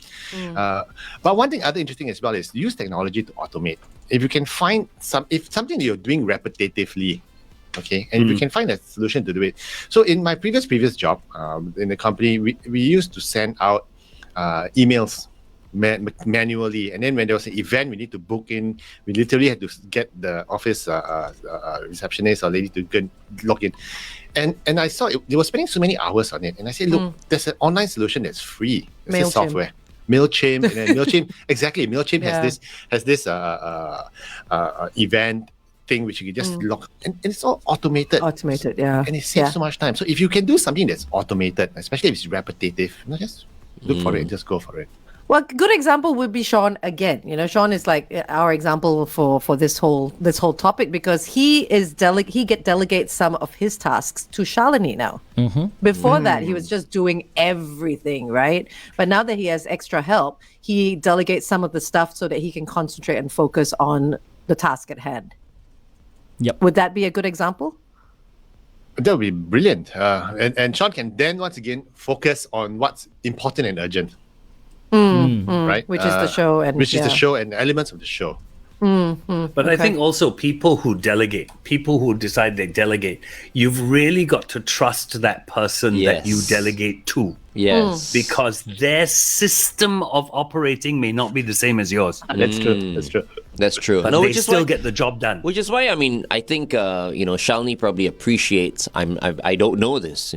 But one thing other interesting as well is use technology to automate. If you can find if something you're doing repetitively, okay, and if you can find a solution to do it. So in my previous job in the company, we used to send out emails manually, and then when there was an event we need to book in, we literally had to get the office receptionist or lady to go and log in, and I saw they were spending so many hours on it, and I said, look, there's an online solution that's free. It's this MailChimp. software, MailChimp, and then MailChimp exactly. MailChimp Yeah. has this event thing which you can just log, and it's all automated. Automated, yeah. And it saves so much time. So if you can do something that's automated, especially if it's repetitive, just look for it and just go for it. Well, good example would be Sean again. Sean is like our example for this whole topic because he delegates some of his tasks to Shalini now. Before that, he was just doing everything, right? But now that he has extra help, he delegates some of the stuff so that he can concentrate and focus on the task at hand. Yep. Would that be a good example? That would be brilliant. And Sean can then once again focus on what's important and urgent. Right? Which is the show and which is the show and elements of the show. But I think also people who delegate, people who decide they delegate, you've really got to trust that person that you Yes. delegate to. Yes. Because their system of operating may not be the same as yours. That's true. That's true. That's true. But they still get the job done. Which is why I think Shalini probably appreciates. I don't know this.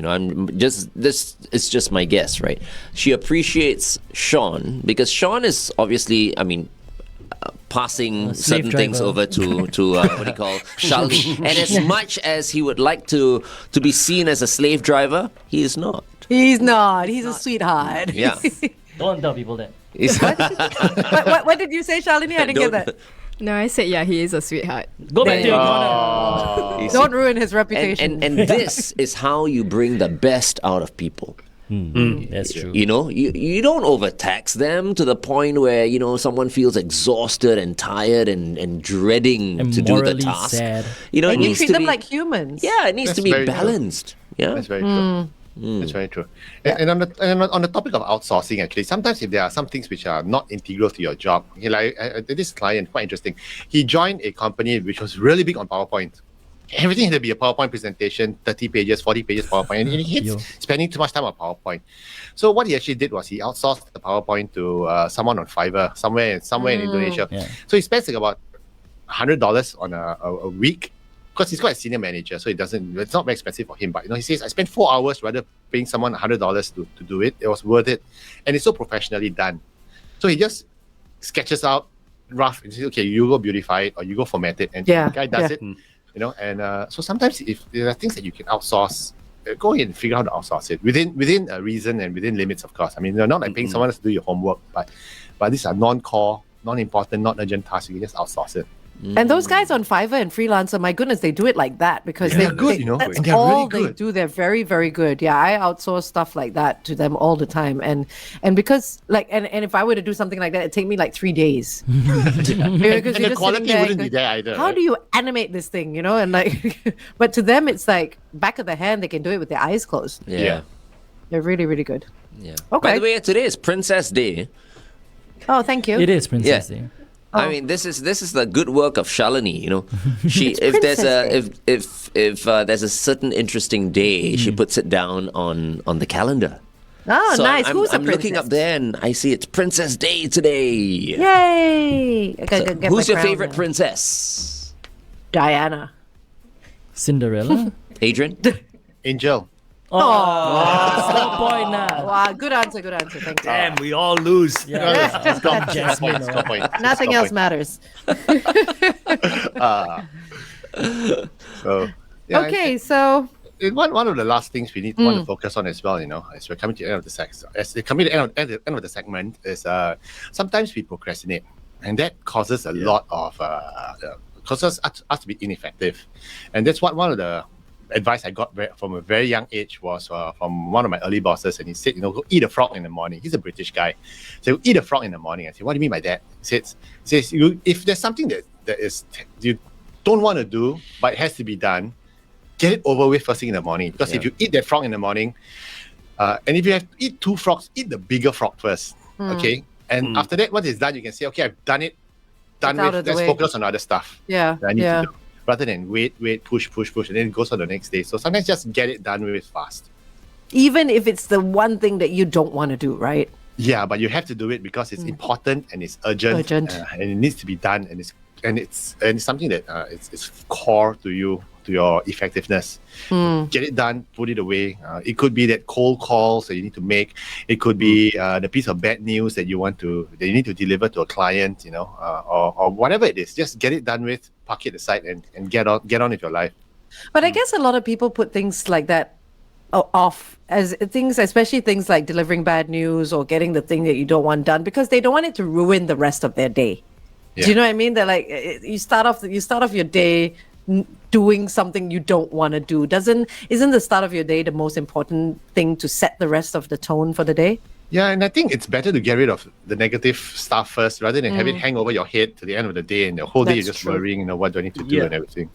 This is just my guess, right? She appreciates Sean because Sean is obviously passing slave certain things driver. over to what do you call Shalini. And as much as he would like to be seen as a slave driver, he is not. He's not. He's a sweetheart. Yeah. Don't tell people that. What did you say, Shalini? I didn't get that. No, I said, yeah, he is a sweetheart. Go back to your corner. You see? Don't ruin his reputation. And this is how you bring the best out of people. That's true. You don't overtax them to the point where someone feels exhausted and tired and dreading And to do the morally task. sad. It And you needs treat to them be, like humans. yeah, it needs That's to be very true. balanced. Yeah, That's very true. That's very true. And on the topic of outsourcing, actually, sometimes if there are some things which are not integral to your job, this client, quite interesting. He joined a company which was really big on PowerPoint. Everything had to be a PowerPoint presentation, 30 pages, 40 pages PowerPoint, and he hates spending too much time on PowerPoint. So what he actually did was he outsourced the PowerPoint to someone on Fiverr, somewhere in Indonesia. Yeah. So he spends like about $100 on a week, because he's quite a senior manager, so it's not very expensive for him. But he says, I spent 4 hours rather paying someone $100 to do it. It was worth it, and it's so professionally done. So he just sketches out rough and says, okay, you go beautify it or you go format it, and the guy does it. And so sometimes if there are things that you can outsource, go ahead and figure out how to outsource it within a reason and within limits, of course. I mean, not like paying someone else to do your homework, but these are non-core, non-important, not urgent tasks. You can just outsource it. And those guys on Fiverr and Freelancer, my goodness, they do it like that because they're good. That's and they're all really they do. They're very, very good. Yeah, I outsource stuff like that to them all the time. And because and if I were to do something like that, it'd take me like 3 days. Because and the quality wouldn't be there either. How do you animate this thing, And but to them, it's like back of the hand. They can do it with their eyes closed. Yeah. They're really, really good. Yeah. Okay. By the way, today is Princess Day. Oh, thank you. It is Princess Day. I mean, this is the good work of Shalini. She if there's a certain interesting day, she puts it down on the calendar. Oh, so nice. Who's I'm a looking up there and I see it's Princess Day today. Yay! So who's your favorite princess? Diana. Cinderella. Adrian. Angel. Score point now. Wow, good answer. Thank you. Damn, we all lose. Jasmine. Nothing else matters. Okay, so one of the last things we want to focus on as well, as we're coming to the end of the end of the segment, is sometimes we procrastinate, and that causes a lot of causes us to be ineffective, and that's what one of the advice I got from a very young age was from one of my early bosses, and he said, go eat a frog in the morning. He's a British guy, so eat a frog in the morning. I said, what do you mean by that? He says if there's something that is you don't want to do but it has to be done, get it over with first thing in the morning. Because if you eat that frog in the morning, and if you have to eat 2 frogs, eat the bigger frog first, okay? And after that, once it's done, you can say, okay, I've done it, let's focus on other stuff that I need to do. Rather than wait, push, and then it goes on the next day. So sometimes just get it done with fast. Even if it's the one thing that you don't want to do, right? Yeah, but you have to do it because it's important and it's urgent. And it needs to be done, and it's something that it's core to you, to your effectiveness. Get it done, put it away. It could be that cold calls that you need to make. It could be the piece of bad news that you need to deliver to a client, or whatever it is. Just get it done with, park it aside, and get on with your life. But I guess a lot of people put things like that off as things, especially things like delivering bad news or getting the thing that you don't want done, because they don't want it to ruin the rest of their day. Yeah. Do you know what I mean? They're like, you start off your day doing something you don't want to do. Isn't the start of your day the most important thing to set the rest of the tone for the day? Yeah, and I think it's better to get rid of the negative stuff first rather than have it hang over your head to the end of the day, and the whole day you're just worrying, what do I need to do and everything.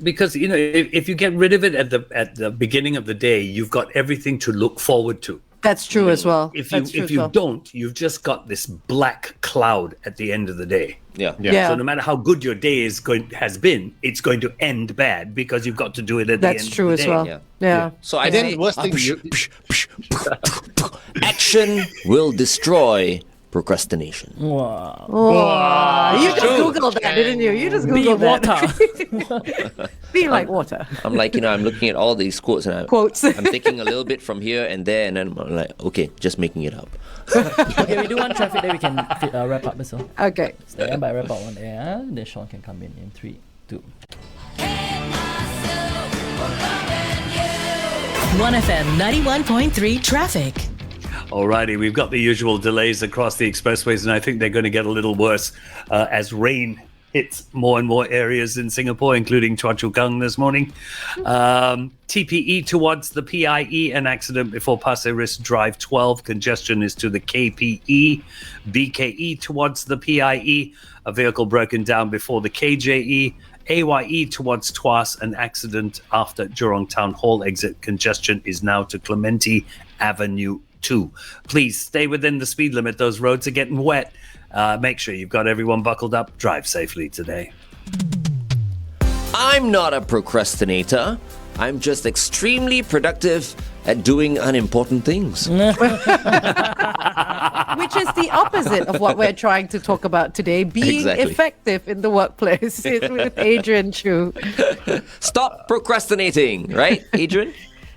Because if you get rid of it at the beginning of the day, you've got everything to look forward to. That's true as well. If you don't, you've just got this black cloud at the end of the day. Yeah. So no matter how good your day has been, it's going to end bad because you've got to do it at the end of the day. That's true as well. Yeah. So I think action will destroy procrastination. Wow. You just Googled that, didn't you? You just Googled water. Be like water. I'm like, I'm looking at all these quotes and I'm thinking a little bit from here and there, and then I'm like, okay, just making it up. Okay, we do one traffic, then we can wrap up as well. Okay. Stand by, wrap up one there. Then Sean can come in 3, 2. 1FM 91.3 traffic. Alrighty, we've got the usual delays across the expressways, and I think they're going to get a little worse as rain hits more and more areas in Singapore, including Choa Chu Kang this morning. TPE towards the PIE, an accident before Pasir Ris Drive 12. Congestion is to the KPE. BKE towards the PIE, a vehicle broken down before the KJE. AYE towards Tuas. An accident after Jurong Town Hall exit. Congestion is now to Clementi Avenue 2. Please stay within the speed limit. Those roads are getting wet. Make sure you've got everyone buckled up. Drive safely today. I'm not a procrastinator. I'm just extremely productive at doing unimportant things. Which is the opposite of what we're trying to talk about today. Being Exactly. effective in the workplace. It's with Adrian Chu. Stop procrastinating, right, Adrian?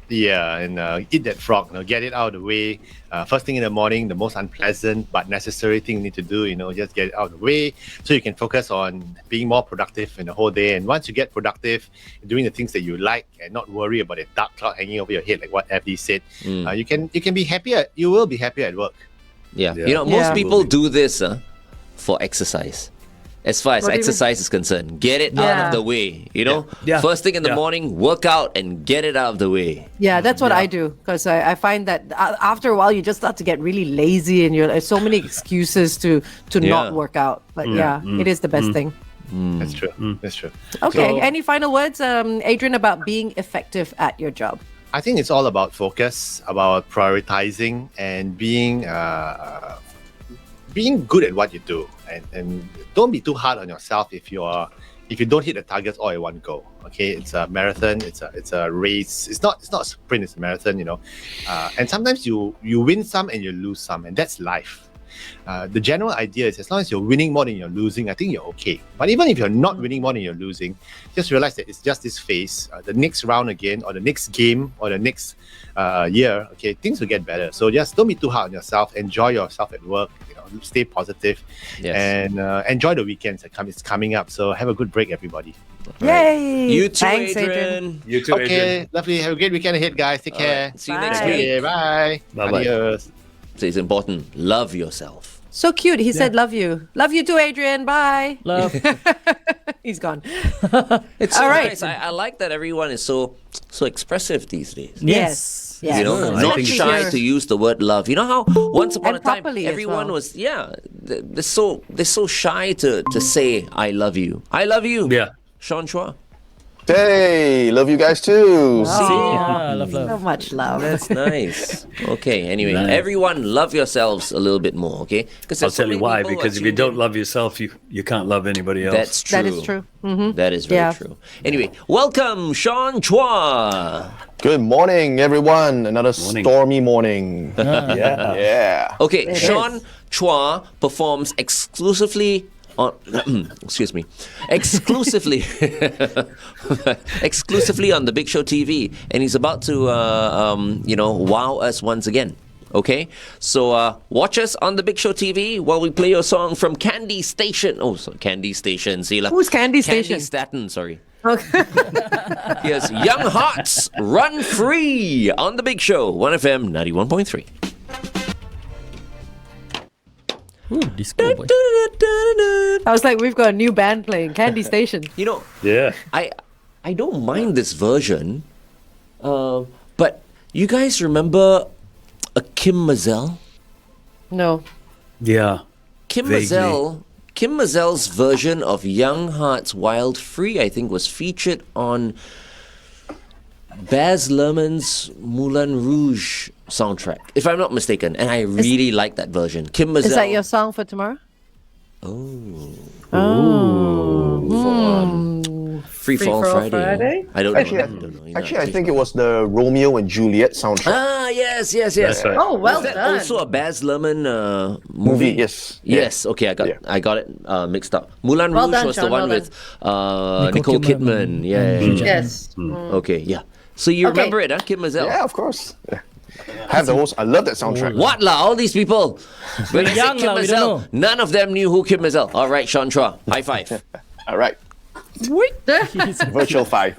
Yeah, and eat that frog. Get it out of the way. First thing in the morning, the most unpleasant but necessary thing you need to do. Just get it out of the way so you can focus on being more productive in the whole day. And once you get productive, doing the things that you like and not worry about a dark cloud hanging over your head, like what FD said, you can be happier. You will be happier at work. Yeah. Yeah. Most people do this for exercise. As far as exercise is concerned, get it out of the way. Yeah. First thing in the Yeah. morning, work out and get it out of the way. Yeah, that's what I do, because I find that after a while you just start to get really lazy and there's so many excuses to not work out. But it is the best thing. That's true. That's true. Okay, So, any final words, Adrian, about being effective at your job? I think it's all about focus, about prioritizing, and being good at what you do. And don't be too hard on yourself if you don't hit the targets all at one go. Okay, it's a marathon. It's a race. It's not a sprint. It's a marathon. And sometimes you win some and you lose some, and that's life. The general idea is, as long as you're winning more than you're losing, I think you're okay. But even if you're not winning more than you're losing, just realize that it's just this phase. The next round again, or the next game, or the next year, okay, things will get better. So just don't be too hard on yourself. Enjoy yourself at work. Stay positive, and enjoy the weekends. It's coming up. So have a good break, everybody. Yay! You too, Thanks, Adrian. You too, Okay, Adrian. lovely. Have a great weekend ahead, guys. Take care. Right. See you Bye. next week. Okay, bye. Bye-bye. Adios. So it's important. Love yourself. So cute. He said, "Love you, love you too, Adrian. Bye." Love. He's gone. It's so All right. nice. I like that everyone is so expressive these days. Yes. Yes. Not Especially shy here. to use the word love. You know how once upon And a time properly as everyone well. was they're so shy to say I love you. I love you. Yeah. Sean Chua. Hey, love you guys too. Yeah, love. So much love. That's nice. Okay, anyway, Nice. everyone love yourselves a little bit more, okay? Because I'll tell you why. Because if you don't love yourself, you can't love anybody else. That's true. That is true. Mm-hmm. That is very Yeah. true. Anyway, welcome, Sean Chua. Good morning, everyone. Another Morning. stormy morning. yeah. Okay, It Sean is. Chua performs exclusively on exclusively on the Big Show TV, and he's about to wow us once again. Okay, so watch us on the Big Show TV while we play your song from Candy Station. Oh, so Candy Station. See, Who's Candy Station? Candy Staten. Sorry. Okay. Here's Young Hearts Run Free on the Big Show, 1FM 91.3. Ooh, disco boy. I was like, we've got a new band playing, Candy Station. You know, Yeah. I don't mind this version, but you guys remember a Kim Mazel? No. Yeah. Kim Vaguely. Mazel's version of Young Hearts Wild Free, I think, was featured on Baz Luhrmann's Moulin Rouge soundtrack, if I'm not mistaken, and I really like that version. Kim Mazel. Is that your song for tomorrow? Free Fall Friday? I don't know. Actually, I don't know. You know, I think it was the Romeo and Juliet soundtrack. Ah, yes. That's right. Oh, well Was that done. also a Baz Luhrmann Movie, yes. Yes. Okay, I got it mixed up. Moulin Well Rouge done, was the Sean, one well with Nicole Kidman. Yeah. Yes. Okay, yeah. So you Okay. remember it, huh? Kim Mazel. Yeah, of course. Yeah. I love that soundtrack. What lah? All these people. When I said young Kim lah, we Mazel, don't know. none of them knew who Kim Mazel. All right, Sean Chua. High five. All right. Virtual 5.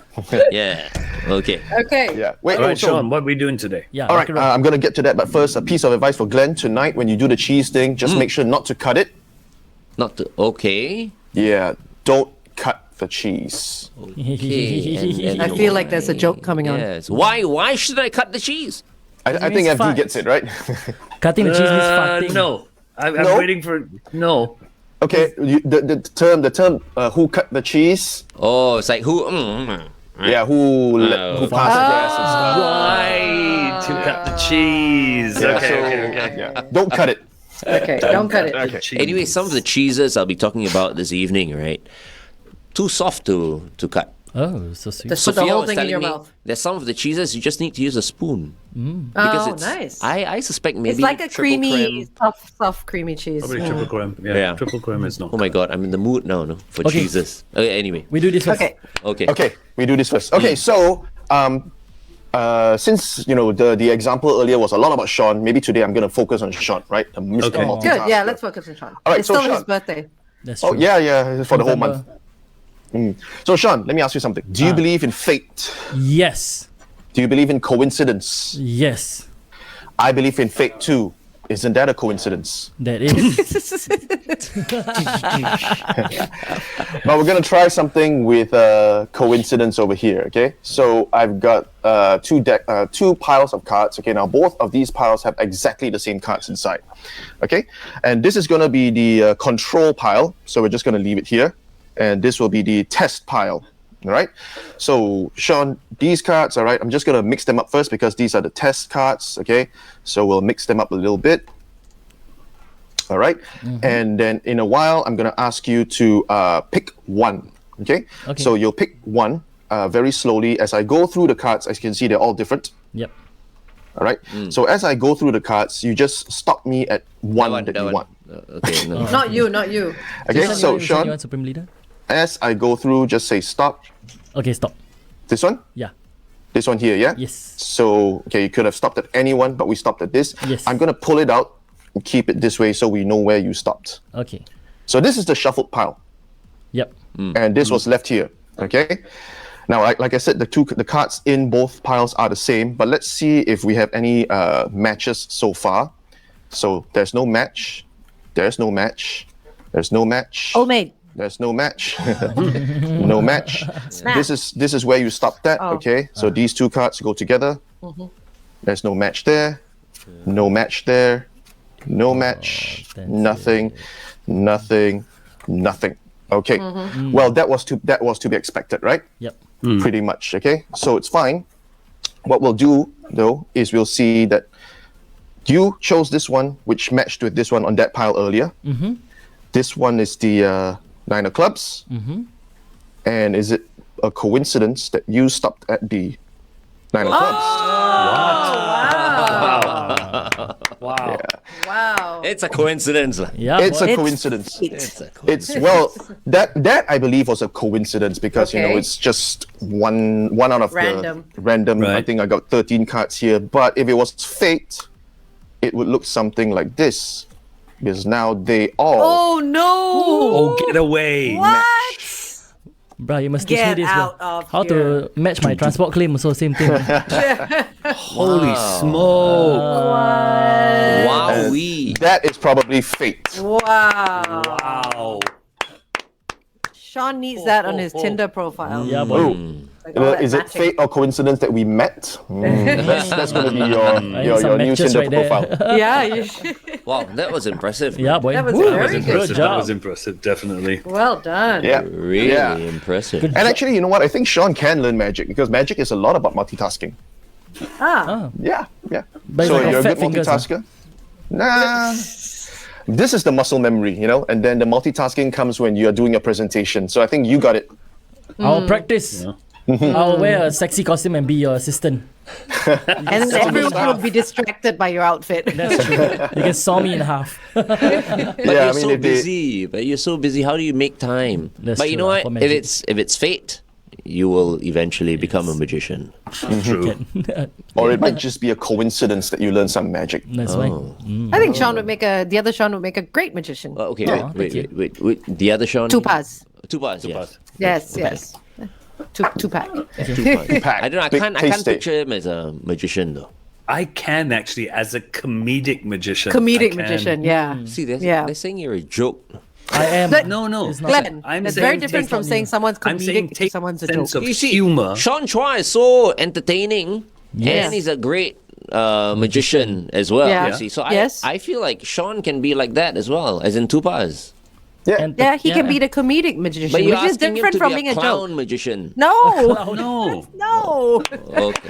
Yeah. Okay. Okay. Yeah. Wait, All right, so- Sean, what are we doing today? Yeah. All right, rock it up. I'm going to get to that. But first, a piece of advice for Glenn tonight when you do the cheese thing, just make sure not to cut it. Not to. Okay. Yeah, don't cut the cheese. Okay. And I feel like there's a joke coming on. Yes. Why should I cut the cheese? I think means FD farts. gets it, right? Cutting the cheese means farting. No. I'm No? waiting for... No. Okay, the term who cut the cheese? Oh, it's like who? Yeah, who passed the gas and stuff? Right, to cut the cheese. Yeah, Okay. Yeah. Don't cut it. Okay, don't cut it. Okay. Anyway, some of the cheeses I'll be talking about this evening, right? Too soft to cut. Oh, so sweet. Just put the Sophia whole was thing in telling your me mouth. that some of the cheeses you just need to use a spoon. Because Oh, it's, nice. I suspect maybe It's like a triple creamy, creme. soft, creamy cheese. Probably triple creme. Yeah. Triple creme is not. Oh my god, I'm in the mood now, no, for Okay. cheeses. Okay, anyway. We do this first. Okay. Okay. We do this first. Okay, so since the example earlier was a lot about Sean, maybe today I'm going to focus on Sean, right? Mr. Okay. Multitasker. Good. Yeah, let's focus on Sean. All right, It's so still his Sean. birthday. That's true. Oh yeah, for the whole month. November. So Sean, let me ask you something. Do you believe in fate? Yes. Do you believe in coincidence? Yes. I believe in fate too. Isn't that a coincidence? That is. But we're gonna try something with coincidence over here. Okay, so I've got two piles of cards. Okay, now both of these piles have exactly the same cards inside. Okay, and this is gonna be the control pile. So we're just gonna leave it here, and this will be the test pile. All right. So Sean, these cards. All right. I'm just gonna mix them up first because these are the test cards. Okay. So we'll mix them up a little bit. All right. And then in a while, I'm gonna ask you to pick one. Okay. So you'll pick one very slowly. As I go through the cards, as you can see, they're all different. Yep. All right. So as I go through the cards, you just stop me at one that you want. Okay. No. Not you. Okay. So You Sean, want Supreme Leader? as I go through, just say stop. Okay, stop. This one. Yeah. This one here, yeah? Yes. So, okay, you could have stopped at any one, but we stopped at this. Yes. I'm going to pull it out and keep it this way so we know where you stopped. Okay. So this is the shuffled pile. Yep. And this was left here, okay? Now, like I said, the cards in both piles are the same, but let's see if we have any matches so far. So there's no match. There's no match. There's no match. Old maid. There's no match. No match. This is where you stopped at. Okay. So these two cards go together. There's no match there. No match there. No match. Nothing. Nothing. Nothing. Okay. Well, that was to be expected, right? Yep. Pretty much. Okay. So it's fine. What we'll do though is we'll see that you chose this one, which matched with this one on that pile earlier. This one is the Nine of Clubs. And is it a coincidence that you stopped at the Nine of Clubs? Wow. Wow. It's a coincidence. Yeah. It's boy. a coincidence. It's a coincidence. It's well that I believe was a coincidence because Okay. it's just one out of Random. the random. I Right. think I got 13 cards here, but if it was fate, it would look something like this. Because now they all Oh no! Oh, get away. What? Bruh, you must teach me Get this. out bruh. of How to match my transport claim also same thing. Holy smoke. Wowee. that is probably fate. Wow. Wow. Sean needs that on his Tinder profile. Yeah, boy. Like all that Is it matching. fate or coincidence that we met? That's going to be your some new matches Tinder right there. profile. Yeah, you should. Wow, that was impressive. Yeah, boy. That was Woo. very good. Good That job. was impressive, definitely. Well done. Yeah. Really Yeah. impressive. And actually, you know what? I think Sean can learn magic because magic is a lot about multitasking. Yeah. But it's So like you're a fat good fingers, huh? multitasker? Nah. This is the muscle memory, and then the multitasking comes when you're doing your presentation. So I think you got it. I'll practice. I'll wear a sexy costume and be your assistant. And then everyone will be distracted by your outfit. That's true. You can saw me in half. But Yeah, you're I mean, so if they- busy. But you're so busy. How do you make time? That's but you true, know for what? magic. If it's fate, you will eventually become a magician. True. Or it might just be a coincidence that you learn some magic. That's right. I think Sean would the other Sean would make a great magician. Okay, Yeah. wait. The other Sean? Two pass. Two bars, yes. Yes. Two pack. Pack. I don't know. I Big can't tasty. picture him as a magician though. I can actually, as a comedic magician. I Comedic can. magician, yeah. See, Yeah. they're saying you're a joke. I am. No. It's not. Glenn, I'm that's saying very different take- from saying someone's I'm saying comedic to take someone's a sense joke. of humor. Sean Chua is so entertaining, Yes. and he's a great magician as well. Yeah. You see, so Yes. I feel like Sean can be like that as well, as in two bars. Yeah. And Yeah, he can be the comedic magician, But you're which is asking him different to from be being a a clown joke. magician. No, No. no. Okay.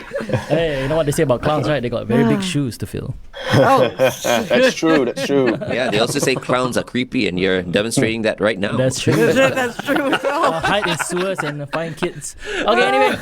Hey, you know what they say about clowns, right? They got very big shoes to fill. Oh, That's true. That's true. Yeah, they also say clowns are creepy, and you're demonstrating that right now. That's true. that's true. Hide in sewers and find kids. Okay, anyway.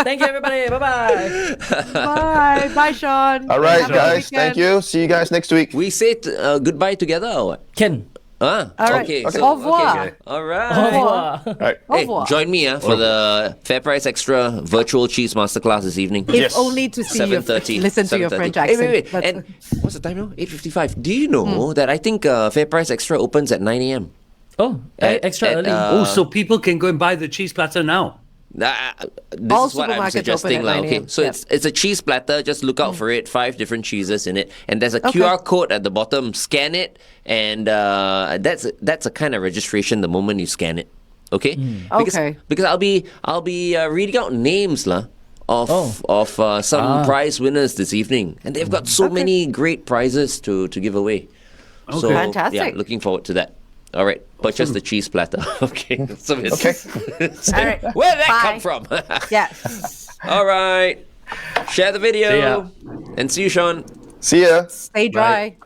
Thank you, everybody. Bye-bye. Bye, bye, Sean. All right, Have a guys. weekend. Thank you. See you guys next week. We said goodbye together or what? Ken. Ah, All right. okay. Okay. So, Au revoir. okay. All right. Au revoir. All right. Au Hey, revoir. join me for the Fair Price Extra virtual cheese masterclass this evening. If Yes. only to see your 7:30. listen to your 7:30. French Hey, accent. wait. That's- And what's the time now? 8:55. Do you know that I think Fair Price Extra opens at 9 a.m.? Oh, extra early. Oh, so people can go and buy the cheese platter now. This All is what I'm supermarkets open suggesting. at Lah. 9 Okay, a.m. so Yep. it's a cheese platter. Just look out for it. 5 different cheeses in it, and there's a Okay. QR code at the bottom. Scan it, and that's a kind of registration the moment you scan it. Okay. Because, Okay. Because I'll be reading out names lah of some prize winners this evening, and they've got so many great prizes to give away. So yeah, Fantastic. looking forward to that. All right, purchase the cheese platter. Okay. So it's, Okay. All right. where did that Bye. come from? Yes. All right. Share the video. See ya. And see you, Sean. See ya. Stay dry.